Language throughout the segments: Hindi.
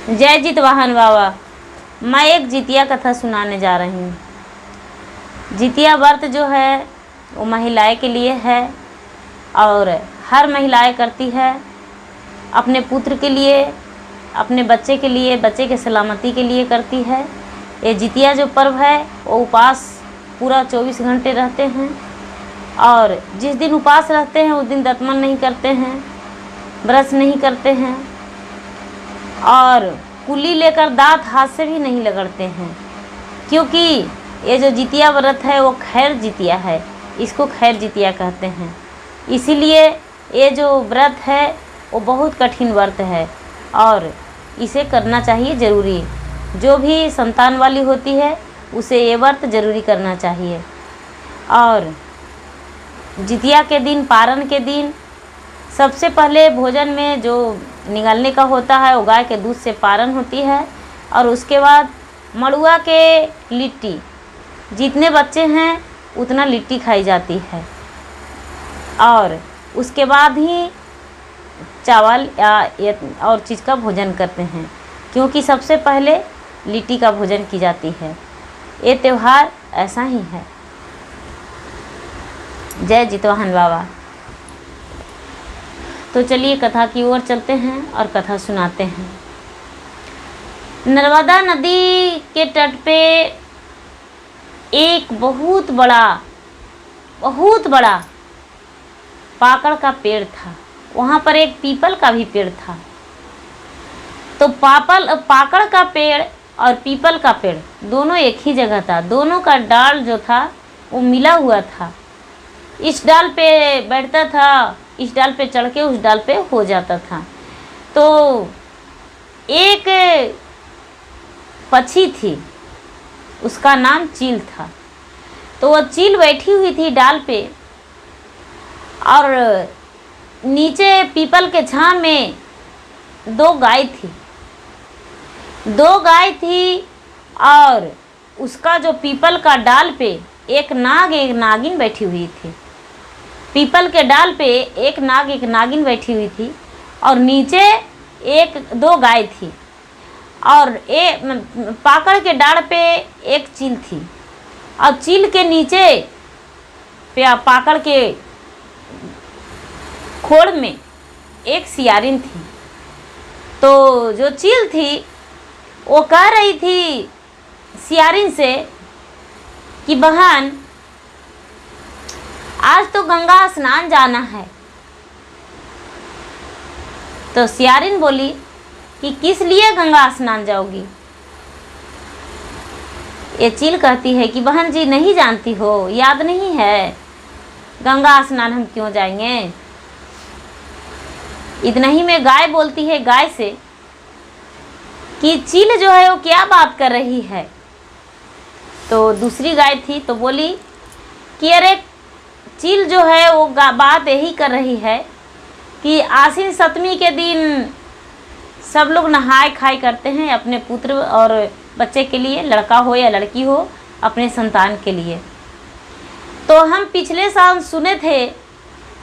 जय जितवाहन बाबा। मैं एक जितिया कथा सुनाने जा रही हूँ। जितिया व्रत जो है वो महिलाएं के लिए है और हर महिलाएं करती है, अपने पुत्र के लिए, अपने बच्चे के लिए, बच्चे के सलामती के लिए करती है। ये जितिया जो पर्व है वो उपवास पूरा 24 घंटे रहते हैं और जिस दिन उपवास रहते हैं उस दिन दतमन नहीं करते हैं, ब्रश नहीं करते हैं और कुल्ली लेकर दांत हाथ से भी नहीं रगड़ते हैं, क्योंकि ये जो जितिया व्रत है वो खैर जितिया है, इसको खैर जितिया कहते हैं। इसीलिए ये जो व्रत है वो बहुत कठिन व्रत है और इसे करना चाहिए ज़रूरी। जो भी संतान वाली होती है उसे ये व्रत ज़रूरी करना चाहिए। और जितिया के दिन, पारण के दिन, सबसे पहले भोजन में जो निगलने का होता है वो गाय के दूध से पारण होती है और उसके बाद मड़ुआ के लिट्टी, जितने बच्चे हैं उतना लिट्टी खाई जाती है और उसके बाद ही चावल या और चीज़ का भोजन करते हैं, क्योंकि सबसे पहले लिट्टी का भोजन की जाती है। ये त्यौहार ऐसा ही है। जय जितवाहन बाबा। तो चलिए कथा की ओर चलते हैं और कथा सुनाते हैं। नर्मदा नदी के तट पे एक बहुत बड़ा पाकड़ का पेड़ था। वहाँ पर एक पीपल का भी पेड़ था। तो पाकड़ का पेड़ और पीपल का पेड़ दोनों एक ही जगह था। दोनों का डाल जो था वो मिला हुआ था। इस डाल पे बैठता था, इस डाल पे चढ़ के उस डाल पे हो जाता था। तो एक पक्षी थी, उसका नाम चील था। तो वह चील बैठी हुई थी डाल पे और नीचे पीपल के छांव में दो गाय थी और उसका जो पीपल का डाल पे एक नागिन बैठी हुई थी। पीपल के डाल पे एक नागिन बैठी हुई थी और नीचे दो गाय थी और पाकड़ के डाल पे एक चील थी और चील के नीचे पाकड़ के खोड़ में एक सियारिन थी। तो जो चील थी वो कह रही थी सियारिन से कि बहन, आज तो गंगा स्नान जाना है। तो सियारिन बोली कि किस लिए गंगा स्नान जाओगी? ये चील कहती है कि बहन जी नहीं जानती हो, याद नहीं है गंगा स्नान हम क्यों जाएंगे? इतना ही में गाय बोलती है गाय से कि चील जो है वो क्या बात कर रही है? तो दूसरी गाय थी तो बोली कि अरे चील जो है वो बात यही कर रही है कि आश्विन सप्तमी के दिन सब लोग नहाय खाई करते हैं अपने पुत्र और बच्चे के लिए, लड़का हो या लड़की हो, अपने संतान के लिए। तो हम पिछले साल सुने थे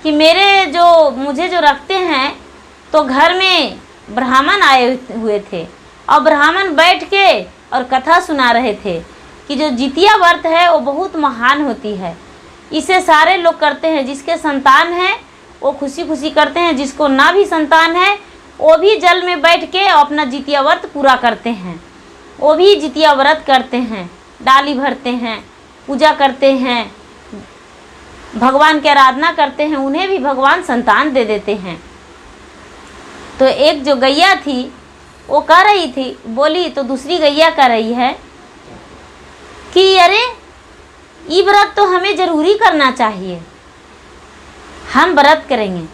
कि मुझे जो रखते हैं तो घर में ब्राह्मण आए हुए थे और ब्राह्मण बैठ के और कथा सुना रहे थे कि जो जितिया व्रत है वो बहुत महान होती है। इसे सारे लोग करते हैं, जिसके संतान है वो खुशी खुशी करते हैं, जिसको ना भी संतान है वो भी जल में बैठ के अपना जितिया व्रत पूरा करते हैं। वो भी जितिया व्रत करते हैं, डाली भरते हैं, पूजा करते हैं, भगवान की आराधना करते हैं, उन्हें भी भगवान संतान दे देते हैं। तो एक जो गैया थी वो कह रही थी, बोली तो दूसरी गैया कह रही है कि अरे ये व्रत तो हमें ज़रूरी करना चाहिए, हम व्रत करेंगे।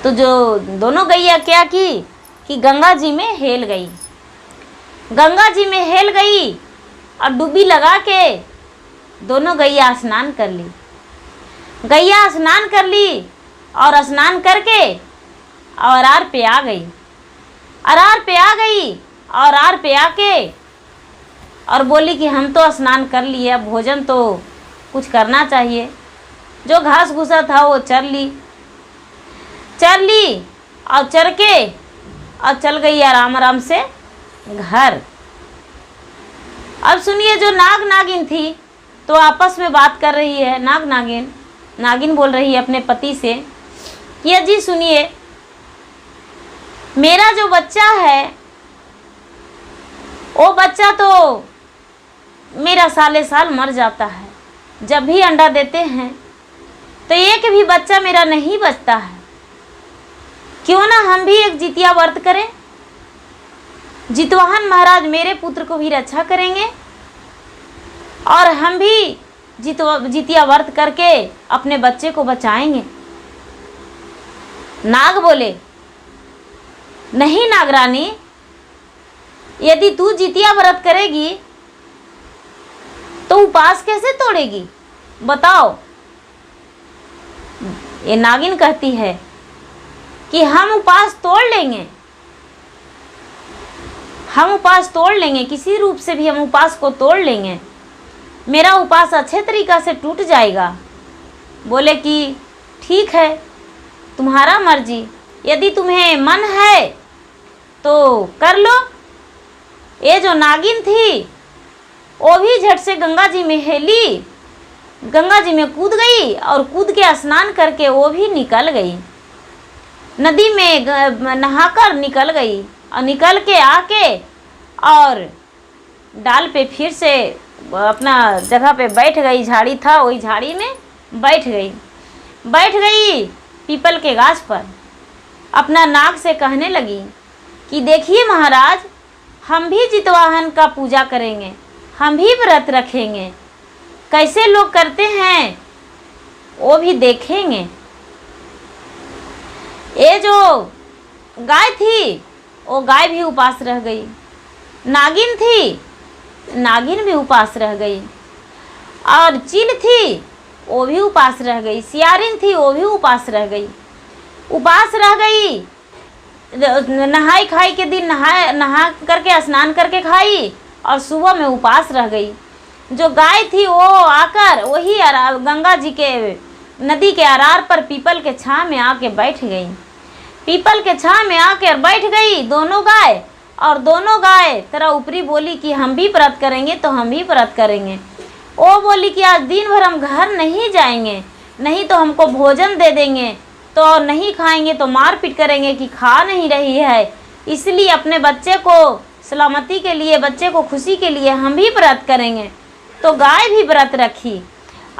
तो जो दोनों गैया क्या की कि गंगा जी में हेल गई। गंगा जी में हेल गई और डुबकी लगा के दोनों गैया स्नान कर ली। गैया स्नान कर ली और स्नान करके और आर पे आ गई। अरार पे आ गई और आर पे आके और बोली कि हम तो स्नान कर लिए, अब भोजन तो कुछ करना चाहिए। जो घास भूसा था वो चर ली और चर के और चल गई आराम आराम से घर। अब सुनिए, जो नाग नागिन थी तो आपस में बात कर रही है। नागिन बोल रही है अपने पति से कि अजी सुनिए, मेरा जो बच्चा है वो बच्चा तो मेरा साले साल मर जाता है। जब भी अंडा देते हैं तो एक भी बच्चा मेरा नहीं बचता है। क्यों ना हम भी एक जितिया व्रत करें, जितवाहन महाराज मेरे पुत्र को भी रक्षा करेंगे और हम भी जितिया व्रत करके अपने बच्चे को बचाएंगे। नाग बोले, नहीं नागरानी, यदि तू जितिया व्रत करेगी तो उपवास कैसे तोड़ेगी, बताओ। ये नागिन कहती है कि हम उपवास तोड़ लेंगे, हम उपवास तोड़ लेंगे, किसी रूप से भी हम उपवास को तोड़ लेंगे, मेरा उपवास अच्छे तरीक़ा से टूट जाएगा। बोले कि ठीक है, तुम्हारा मर्जी, यदि तुम्हें मन है तो कर लो। ये जो नागिन थी वो भी झट से गंगा जी में हेली, गंगा जी में कूद गई और कूद के स्नान करके वो भी निकल गई, नदी में नहाकर निकल गई और निकल के आके और डाल पे फिर से अपना जगह पे बैठ गई। झाड़ी था, वही झाड़ी में बैठ गई पीपल के गाछ पर। अपना नाग से कहने लगी कि देखिए महाराज, हम भी जितवाहन का पूजा करेंगे, हम भी व्रत रखेंगे, कैसे लोग करते हैं वो भी देखेंगे। ये जो गाय थी वो गाय भी उपास रह गई, नागिन थी, नागिन भी उपास रह गई, और चील थी वो भी उपास रह गई, सियारिन थी वो भी उपास रह गई। उपास रह गई, नहाई खाई के दिन नहा करके स्नान करके खाई और सुबह में उपास रह गई। जो गाय थी वो आकर वही गंगा जी के नदी के अरार पर पीपल के छांव में आके बैठ गई। पीपल के छांव में आकर बैठ गई दोनों गाय, और दोनों गाय तरह ऊपरी बोली कि हम भी व्रत करेंगे तो हम भी व्रत करेंगे। वो बोली कि आज दिन भर हम घर नहीं जाएंगे, नहीं तो हमको भोजन दे देंगे, तो नहीं खाएंगे तो मार पीट करेंगे कि खा नहीं रही है, इसलिए अपने बच्चे को सलामती के लिए, बच्चे को खुशी के लिए हम भी व्रत करेंगे। तो गाय भी व्रत रखी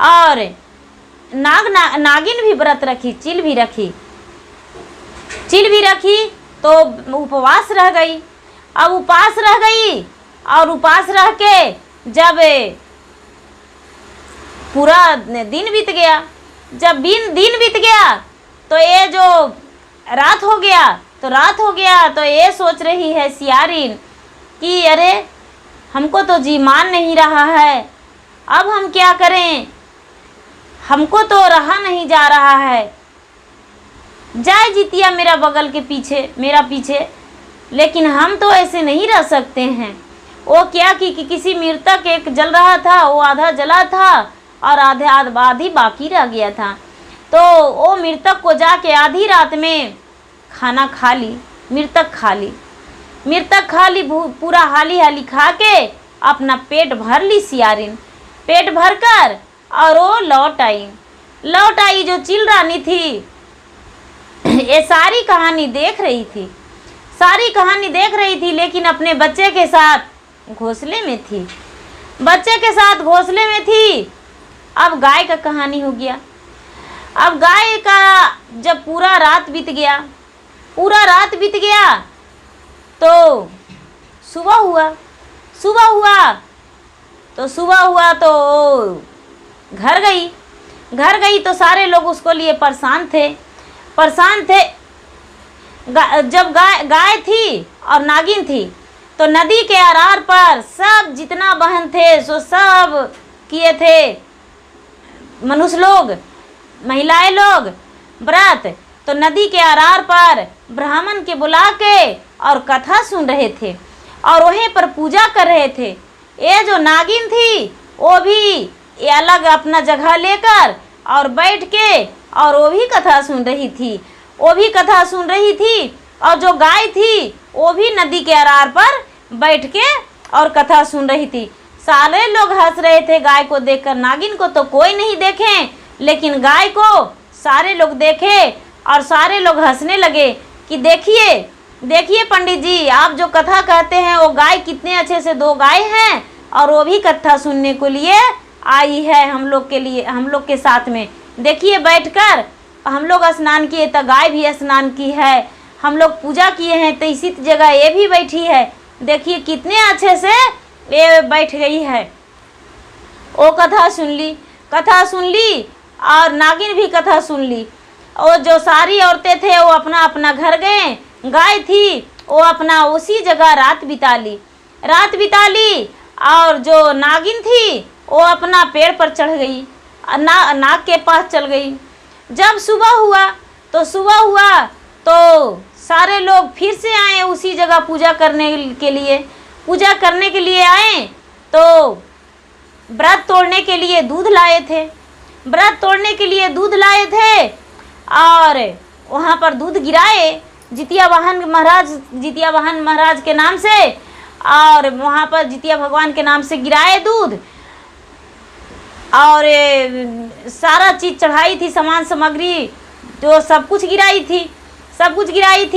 और नागिन भी व्रत रखी, चिल भी रखी तो उपवास रह गई। अब उपवास रह गई और उपवास रह के जब पूरा दिन बीत गया, जब दिन बीत गया तो ये जो रात हो गया तो ये सोच रही है सियारिन कि अरे हमको तो जी मान नहीं रहा है, अब हम क्या करें, हमको तो रहा नहीं जा रहा है। जाए जितिया मेरा बगल के पीछे, मेरा पीछे, लेकिन हम तो ऐसे नहीं रह सकते हैं। वो क्या कि किसी मृतक एक जल रहा था, वो आधा जला था और आधी बाकी रह गया था। तो वो मृतक को जाके आधी रात में खाना खा ली, मृतक खा ली, पूरा हाली खा के अपना पेट भर ली सियारिन। पेट भर कर और वो लौट आई। जो चिल रानी थी ये सारी कहानी देख रही थी, लेकिन अपने बच्चे के साथ घोंसले में थी। अब गाय का कहानी हो गया। अब गाय का जब पूरा रात बीत गया तो सुबह हुआ तो घर गई तो सारे लोग उसको लिए परेशान थे। जब गाय थी और नागिन थी तो नदी के अरार पर सब जितना बहन थे सो सब किए थे मनुष्य लोग, महिलाएं लोग व्रत। तो नदी के अरार पर ब्राह्मण के बुला के और कथा सुन रहे थे और वहीं पर पूजा कर रहे थे। ये जो नागिन थी वो भी ये अलग अपना जगह लेकर और बैठ के और वो भी कथा सुन रही थी। और जो गाय थी वो भी नदी के अरार पर बैठ के और कथा सुन रही थी। सारे लोग हंस रहे थे गाय को देखकर। नागिन को तो कोई नहीं देखे, लेकिन गाय को सारे लोग देखे और सारे लोग हंसने लगे कि देखिए देखिए पंडित जी, आप जो कथा कहते हैं वो गाय कितने अच्छे से 2 गाय हैं और वो भी कथा सुनने को लिए आई है हम लोग के लिए, हम लोग के साथ में। देखिए बैठकर हम लोग स्नान किए तो गाय भी स्नान की है, हम लोग पूजा किए हैं तो इसी जगह ये भी बैठी है। देखिए कितने अच्छे से ये बैठ गई है। वो कथा सुन ली और नागिन भी कथा सुन ली। और जो सारी औरतें थे वो अपना अपना घर गए। गाय थी वो अपना उसी जगह रात बिता ली और जो नागिन थी वो अपना पेड़ पर चढ़ गई, नाग के पास चल गई। जब सुबह हुआ तो सारे लोग फिर से आए उसी जगह पूजा करने के लिए आए। तो व्रत तोड़ने के लिए दूध लाए थे और वहाँ पर दूध गिराए जितिया वाहन महाराज के नाम से, और वहाँ पर जितिया भगवान के नाम से गिराए दूध और सारा चीज़ चढ़ाई थी, सामान सामग्री जो सब कुछ गिराई थी।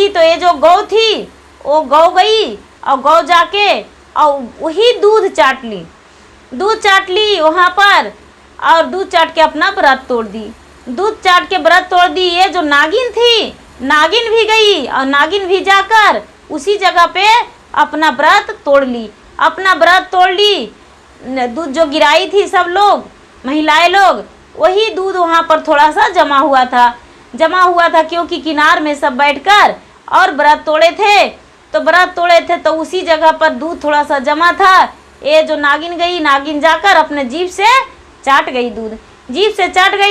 तो ये जो गौ थी वो गौ गई और गौ जाके और वही दूध चाट ली वहाँ पर, और दूध चाट के अपना व्रत तोड़ दी। ये जो नागिन थी, नागिन भी गई और नागिन भी जाकर उसी जगह पे अपना व्रत तोड़ ली। दूध जो गिराई थी सब लोग, महिलाएं लोग, वही दूध वहाँ पर थोड़ा सा जमा हुआ था क्योंकि किनार में सब बैठकर और व्रत तोड़े थे तो उसी जगह पर दूध थोड़ा सा जमा था। ये जो नागिन जाकर अपने जीभ से चाट गई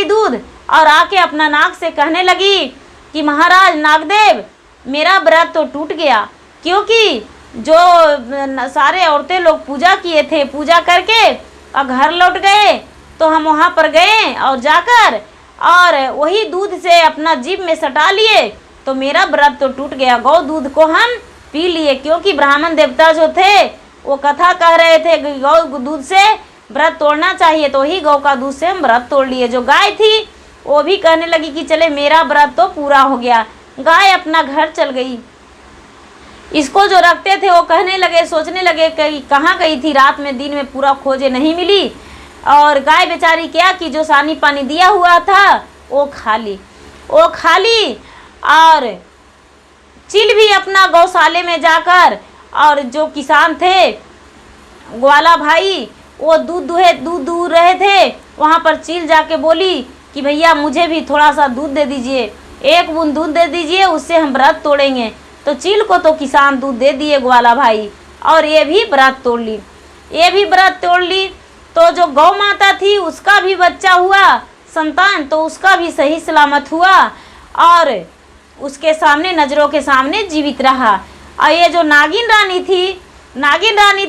दूध और आके अपना नाक से कहने लगी कि महाराज नागदेव, मेरा व्रत तो टूट गया, क्योंकि जो सारे औरतें लोग पूजा किए थे, पूजा करके और घर लौट गए तो हम वहाँ पर गए और जाकर और वही दूध से अपना जीभ में सटा लिए तो मेरा व्रत तो टूट गया। गौ दूध को हम पी लिए, क्योंकि ब्राह्मण देवता जो थे वो कथा कह रहे थे कि गौ दूध से व्रत तोड़ना चाहिए, तो वही गौ का दूध से हम व्रत तोड़ लिए। जो गाय थी वो भी कहने लगी कि चले मेरा व्रत तो पूरा हो गया। गाय अपना घर चल गई। इसको जो रखते थे वो सोचने लगे कि कहाँ गई थी, रात में दिन में पूरा खोजे नहीं मिली। और गाय बेचारी क्या कि जो सानी पानी दिया हुआ था वो खा ली और चील भी अपना गौशाले में जाकर, और जो किसान थे ग्वाला भाई वो दूध दूह रहे थे, वहाँ पर चील जाके बोली कि भैया मुझे भी थोड़ा सा दूध दे दीजिए, 1 बूंद दूध दे दीजिए, उससे हम व्रत तोड़ेंगे। तो चील को तो किसान दूध दे दिए ग्वाला भाई, और ये भी व्रत तोड़ ली। तो जो गौ माता थी उसका भी बच्चा हुआ संतान, तो उसका भी सही सलामत हुआ और उसके सामने, नज़रों के सामने जीवित रहा। और ये जो नागिन रानी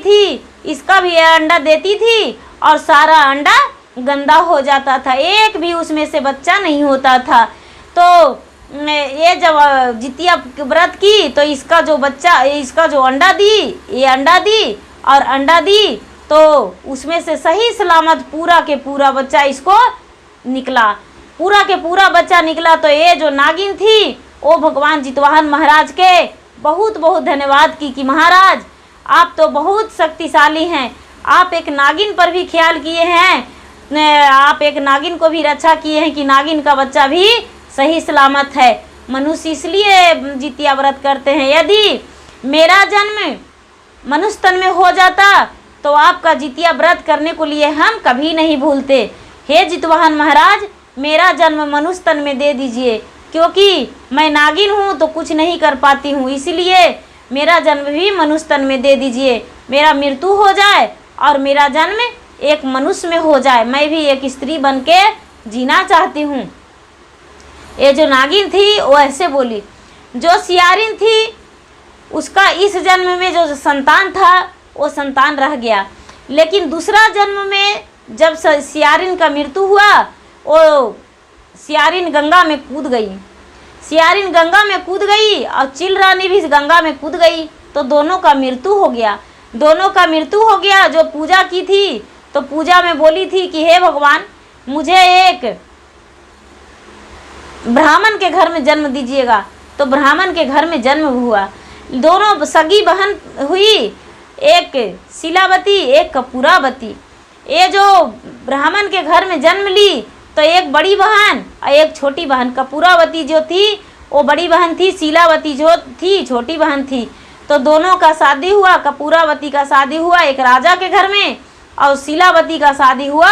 थी इसका भी अंडा देती थी और सारा अंडा गंदा हो जाता था, एक भी उसमें से बच्चा नहीं होता था। तो ये जब जितिया व्रत की तो इसका जो अंडा दी तो उसमें से सही सलामत पूरा के पूरा बच्चा इसको निकला। तो ये जो नागिन थी वो भगवान जितवाहन महाराज के बहुत बहुत धन्यवाद की कि महाराज आप तो बहुत शक्तिशाली हैं, आप एक नागिन पर भी ख्याल किए हैं, आप एक नागिन को भी रक्षा किए हैं कि नागिन का बच्चा भी सही सलामत है। मनुष्य इसलिए जितिया व्रत करते हैं। यदि मेरा जन्म मनुष्य तन में हो जाता तो आपका जितिया व्रत करने को लिए हम कभी नहीं भूलते। हे जितवाहन महाराज, मेरा जन्म मनुष्य तन में दे दीजिए, क्योंकि मैं नागिन हूँ तो कुछ नहीं कर पाती हूँ, इसलिए मेरा जन्म भी मनुष्य तन में दे दीजिए। मेरा मृत्यु हो जाए और मेरा जन्म एक मनुष्य में हो जाए, मैं भी एक स्त्री बन के जीना चाहती हूँ। ये जो नागिन थी वो ऐसे बोली। जो सियारिन थी उसका इस जन्म में जो संतान था वो संतान रह गया, लेकिन दूसरा जन्म में जब सियारिन का मृत्यु हुआ वो सियारिन गंगा में कूद गई। सियारिन गंगा में कूद गई और चिल रानी भी गंगा में कूद गई, तो दोनों का मृत्यु हो गया। दोनों का मृत्यु हो गया। जो पूजा की थी तो पूजा में बोली थी कि हे भगवान, मुझे एक ब्राह्मण के घर में जन्म दीजिएगा, तो ब्राह्मण के घर में जन्म हुआ। दोनों सगी बहन हुई, एक शिलावती एक कपूरावती। ये जो ब्राह्मण के घर में जन्म ली तो एक बड़ी बहन और एक छोटी बहन। कपूरावती जो थी वो बड़ी बहन थी, शिलावती जो थी छोटी बहन थी। तो दोनों का शादी हुआ। कपूरावती का शादी हुआ एक राजा के घर में और शिलावती का शादी हुआ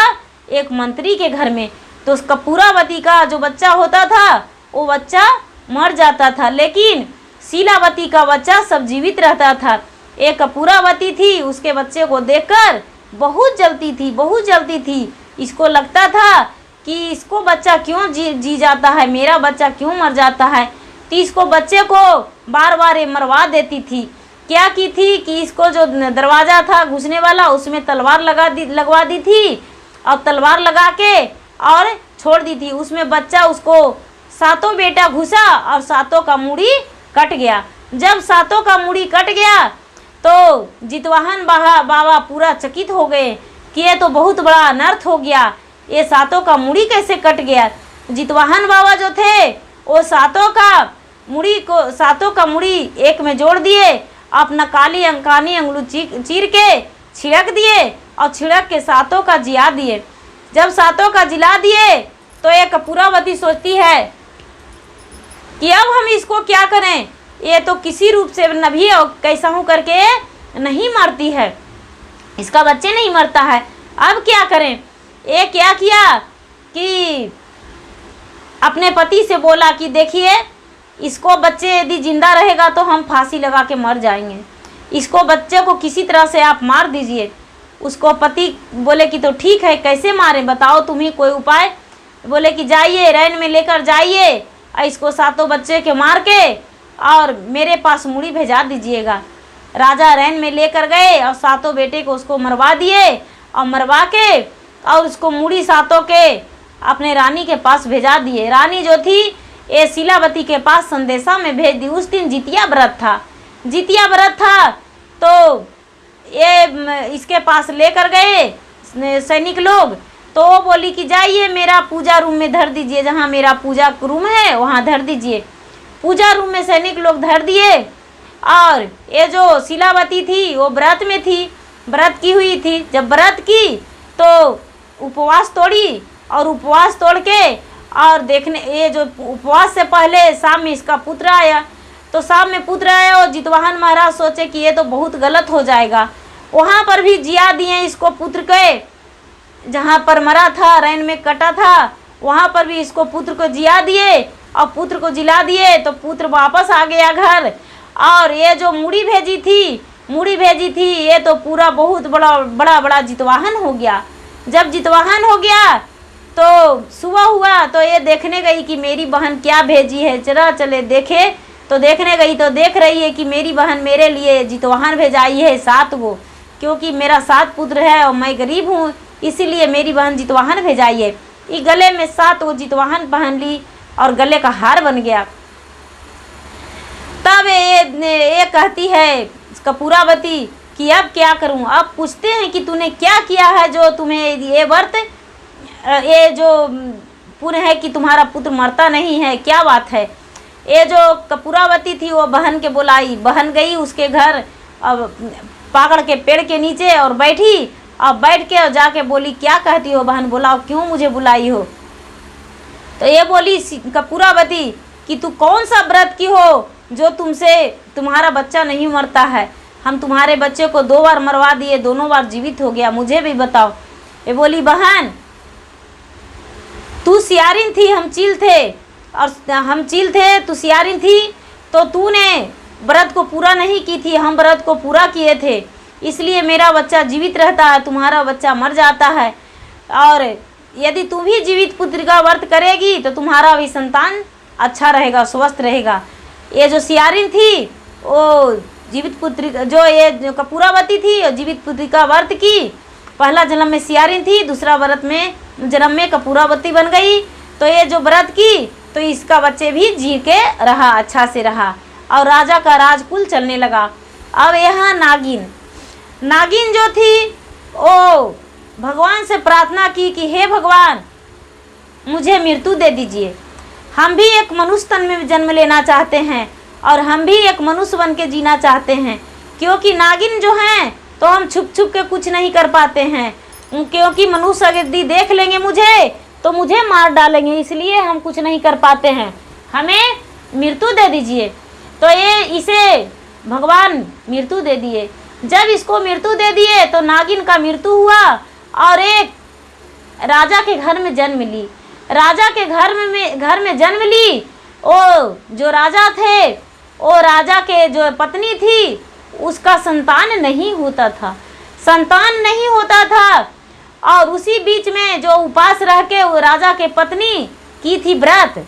एक मंत्री के घर में। तो उस कपूरावती का जो बच्चा होता था वो बच्चा मर जाता था, लेकिन शिलावती का बच्चा सब जीवित रहता था। एक कपूरावती थी, उसके बच्चे को देखकर बहुत जलती थी, बहुत जलती थी। इसको लगता था कि इसको बच्चा क्यों जी जाता है, मेरा बच्चा क्यों मर जाता है। तो इसको बच्चे को बार बार मरवा देती थी। क्या की थी कि इसको जो दरवाज़ा था घुसने वाला उसमें तलवार लगवा दी थी और तलवार लगा के और छोड़ दी थी। उसमें बच्चा उसको सातों बेटा घुसा और सातों का मुड़ी कट गया। जब सातों का मुड़ी कट गया तो जितवाहन बाबा पूरा चकित हो गए कि ये तो बहुत बड़ा अनर्थ हो गया, ये सातों का मुड़ी कैसे कट गया। जितवाहन बाबा जो थे वो सातों का मुड़ी एक में जोड़ दिए, अपना कानी अंगुली चीर के छिड़क दिए और छिड़क के सातों का जिया दिए। जब सातों का जिला दिए तो एक कपूरावती सोचती है कि अब हम इसको क्या करें, ये तो किसी रूप से नभी और कैसा हूँ करके नहीं मरती है, इसका बच्चे नहीं मरता है, अब क्या करें। ये क्या किया कि अपने पति से बोला कि देखिए इसको बच्चे यदि जिंदा रहेगा तो हम फांसी लगा के मर जाएंगे, इसको बच्चे को किसी तरह से आप मार दीजिए। उसको पति बोले कि तो ठीक है, कैसे मारें बताओ तुम्ही कोई उपाय। बोले कि जाइए रैन में लेकर जाइए और इसको सातों बच्चे के मार के और मेरे पास मुड़ी भेजा दीजिएगा। राजा रैन में लेकर गए और सातों बेटे को उसको मरवा दिए और मरवा के और उसको मुड़ी सातों के अपने रानी के पास भेजा दिए। रानी जो थी ये शिलावती के पास संदेशा में भेज दी। उस दिन जितिया व्रत था, जितिया व्रत था तो ये इसके पास लेकर गए सैनिक लोग। तो वो बोली कि जाइए मेरा पूजा रूम में धर दीजिए, जहाँ मेरा पूजा रूम है वहाँ धर दीजिए। पूजा रूम में सैनिक लोग धर दिए और ये जो शिलावती थी वो व्रत में थी, व्रत की हुई थी। जब व्रत की तो उपवास तोड़ी और उपवास तोड़ के और देखने, ये जो उपवास से पहले शाम में इसका पुत्र आया, तो शाम में पुत्र आया और जितवाहन महाराज सोचे कि ये तो बहुत गलत हो जाएगा। वहाँ पर भी जिया दिए इसको पुत्र के, जहाँ पर मरा था रैन में कटा था वहाँ पर भी इसको पुत्र को जिया दिए और पुत्र को जिला दिए। तो पुत्र वापस आ गया घर और ये जो मुड़ी भेजी थी ये तो पूरा बहुत बड़ा जितवाहन हो गया। जब जितवाहन हो गया तो सुबह हुआ तो ये देखने गई कि मेरी बहन क्या भेजी है, चले देखे। तो देखने गई तो देख रही है कि मेरी बहन मेरे लिए जितवाहन भेजाई है 7 गो, क्योंकि मेरा 7 पुत्र है और मैं गरीब हूँ, इसीलिए मेरी बहन जितवाहन भेजाई है। ये गले में 7 गो जितवाहन पहन ली और गले का हार बन गया। तब ये कहती है कपूरावती कि अब क्या करूं। अब पूछते हैं कि तूने क्या किया है जो तुम्हें ये व्रत, ये जो पुण्य है कि तुम्हारा पुत्र मरता नहीं है, क्या बात है। ये जो कपूरावती थी वो बहन के बुलाई, बहन गई उसके घर अब पाकड़ के पेड़ के नीचे और बैठी। अब बैठ के और जाके बोली क्या कहती हो बहन, बुलाओ, क्यों मुझे बुलाई हो। तो ये बोली कपूरावती कि तू कौन सा व्रत की हो जो तुम्हारा बच्चा नहीं मरता है। हम तुम्हारे बच्चे को 2 बार मरवा दिए, दोनों बार जीवित हो गया, मुझे भी बताओ। ये बोली बहन तू सियारिन थी, हम चील थे, और हम चील थे तू सियारिन थी, तो तूने व्रत को पूरा नहीं की थी, हम व्रत को पूरा किए थे, इसलिए मेरा बच्चा जीवित रहता है, तुम्हारा बच्चा मर जाता है। और यदि तू भी जीवित पुत्र का व्रत करेगी तो तुम्हारा भी संतान अच्छा रहेगा, स्वस्थ रहेगा। ये जो सियारिन थी वो जीवित पुत्र, जो ये जो कपूरावती थी और जीवित पुत्र का व्रत की, पहला जन्म में सियारिन थी, दूसरा व्रत में जन्म में कपूरावती बन गई। तो ये जो व्रत की तो इसका बच्चे भी जी के रहा, अच्छा से रहा और राजा का राजकुल चलने लगा। अब यहाँ नागिन जो थी वो भगवान से प्रार्थना की कि हे भगवान, मुझे मृत्यु दे दीजिए। हम भी एक मनुष्य तन में जन्म लेना चाहते हैं और हम भी एक मनुष्य बन के जीना चाहते हैं, क्योंकि नागिन जो हैं तो हम छुप छुप के कुछ नहीं कर पाते हैं, क्योंकि मनुष्य यदि देख लेंगे मुझे तो मुझे मार डालेंगे, इसलिए हम कुछ नहीं कर पाते हैं, हमें मृत्यु दे दीजिए। तो इसे भगवान मृत्यु दे दिए। जब इसको मृत्यु दे दिए तो नागिन का मृत्यु हुआ और एक राजा के घर में जन्म ली। राजा के घर में जन्म ली। वो जो राजा थे, वो राजा के जो पत्नी थी, उसका संतान नहीं होता था। और उसी बीच में जो उपास रह के वो राजा के पत्नी की थी व्रत,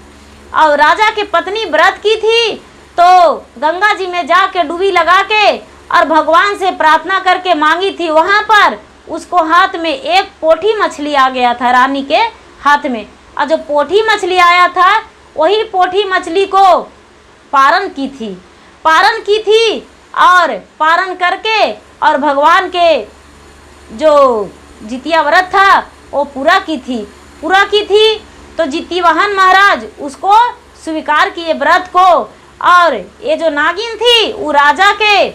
और राजा के पत्नी व्रत की थी तो गंगा जी में जाके डुबी लगा के और भगवान से प्रार्थना करके मांगी थी। वहाँ पर उसको हाथ में एक पोठी मछली आ गया था, रानी के हाथ में, और जो पोठी मछली आया था वही पोठी मछली को पारण की थी और पारण करके और भगवान के जो जितिया व्रत था वो पूरा की थी। तो जितिवाहन महाराज उसको स्वीकार किए व्रत को। और ये जो नागिन थी वो राजा के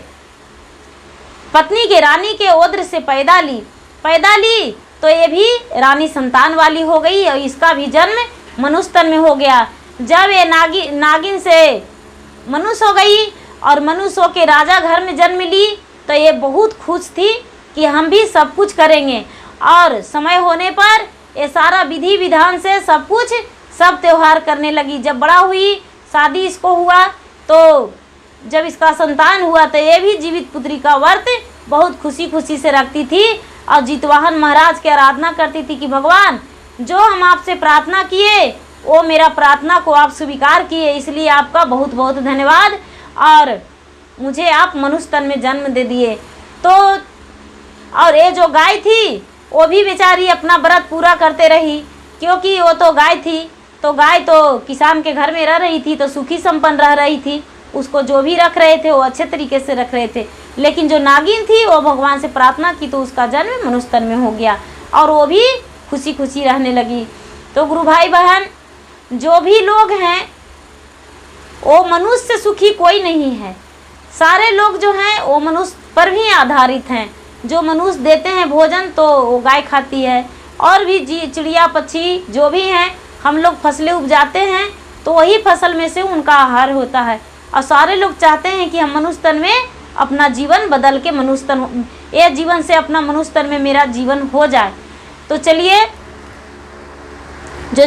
पत्नी के, रानी के ओद्र से पैदा ली तो ये भी रानी संतान वाली हो गई और इसका भी जन्म मनुष्य तन में हो गया। जब ये नागिन से मनुष्य हो गई और मनुष्य हो के राजा घर में जन्म ली तो ये बहुत खुश थी कि हम भी सब कुछ करेंगे। और समय होने पर ये सारा विधि विधान से सब त्यौहार करने लगी। जब बड़ा हुई, शादी इसको हुआ, तो जब इसका संतान हुआ तो ये भी जीवित पुत्री का व्रत बहुत खुशी से रखती थी और जितवाहन महाराज की आराधना करती थी कि भगवान, जो हम आपसे प्रार्थना किए वो मेरा प्रार्थना को आप स्वीकार किए, इसलिए आपका बहुत बहुत धन्यवाद, और मुझे आप मनुष्य तन में जन्म दे दिए। तो और ये जो गाय थी वो भी बेचारी अपना व्रत पूरा करते रही, क्योंकि वो तो गाय थी, तो गाय तो किसान के घर में रह रही थी तो सुखी संपन्न रह रही थी। उसको जो भी रख रहे थे वो अच्छे तरीके से रख रहे थे। लेकिन जो नागिन थी वो भगवान से प्रार्थना की तो उसका जन्म मनुष्य तन में हो गया और वो भी खुशी रहने लगी। तो गुरु भाई बहन, जो भी लोग हैं वो मनुष्य से सुखी कोई नहीं है। सारे लोग जो हैं वो मनुष्य पर भी आधारित हैं। जो मनुष्य देते हैं भोजन तो वो गाय खाती है, और भी चिड़िया पक्षी जो भी हैं, हम लोग फसलें उपजाते हैं तो वही फसल में से उनका आहार होता है। और सारे लोग चाहते हैं कि हम मनुष्य तन में अपना जीवन बदल के मनुष्य तन, ये जीवन से अपना मनुष्य तन में मेरा जीवन हो जाए। तो चलिए, जो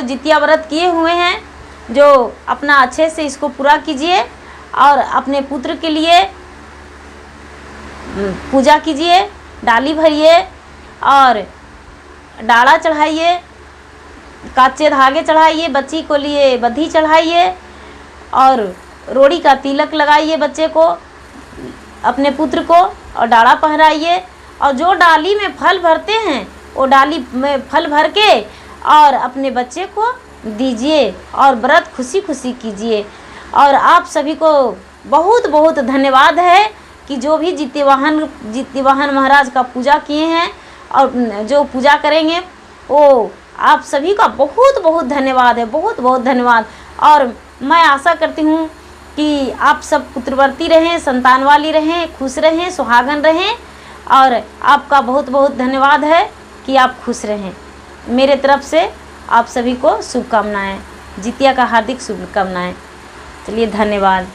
जितिया व्रत किए हुए हैं, जो अपना अच्छे से इसको पूरा कीजिए और अपने पुत्र के लिए पूजा कीजिए, डाली भरिए और डाला चढ़ाइए, कच्चे धागे चढ़ाइए, बच्ची को लिए बद्धी चढ़ाइए और रोड़ी का तिलक लगाइए बच्चे को, अपने पुत्र को, और डाला पहनाइए। और जो डाली में फल भरते हैं वो डाली में फल भर के और अपने बच्चे को दीजिए और व्रत खुशी कीजिए। और आप सभी को बहुत बहुत धन्यवाद है कि जो भी जितिवाहन महाराज का पूजा किए हैं और जो पूजा करेंगे वो आप सभी का बहुत बहुत धन्यवाद है, बहुत बहुत धन्यवाद। और मैं आशा करती हूँ कि आप सब पुत्रवती रहें, संतान वाली रहें, खुश रहें, सुहागन रहें, और आपका बहुत बहुत धन्यवाद है कि आप खुश रहें। मेरे तरफ से आप सभी को शुभकामनाएं, जितिया का हार्दिक शुभकामनाएं। चलिए, धन्यवाद।